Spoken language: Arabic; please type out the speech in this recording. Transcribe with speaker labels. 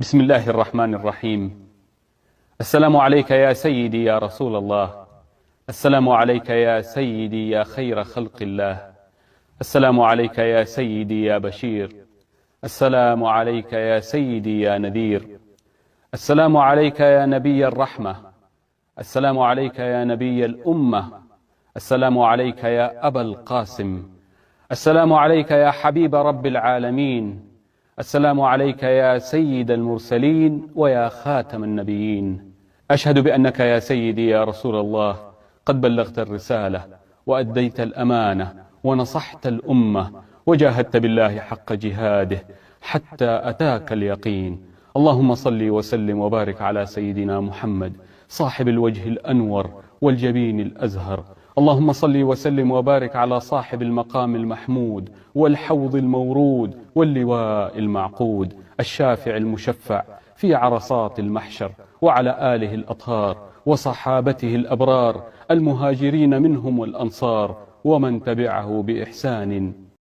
Speaker 1: بسم الله الرحمن الرحيم. السلام عليك يا سيدي يا رسول الله. السلام عليك يا سيدي يا خير خلق الله. السلام عليك يا سيدي يا بشير. السلام عليك يا سيدي يا نذير. السلام عليك يا نبي الرحمة. السلام عليك يا نبي الأمة. السلام عليك يا أبا القاسم. السلام عليك يا حبيب رب العالمين. السلام عليك يا سيد المرسلين ويا خاتم النبيين. أشهد بأنك يا سيدي يا رسول الله قد بلغت الرسالة وأديت الأمانة ونصحت الأمة وجاهدت بالله حق جهاده حتى أتاك اليقين. اللهم صل وسلم وبارك على سيدنا محمد صاحب الوجه الأنور والجبين الأزهر. اللهم صل وسلم وبارك على صاحب المقام المحمود والحوض المورود واللواء المعقود الشافع المشفع في عرصات المحشر، وعلى آله الأطهار وصحابته الأبرار المهاجرين منهم والأنصار ومن تبعه بإحسان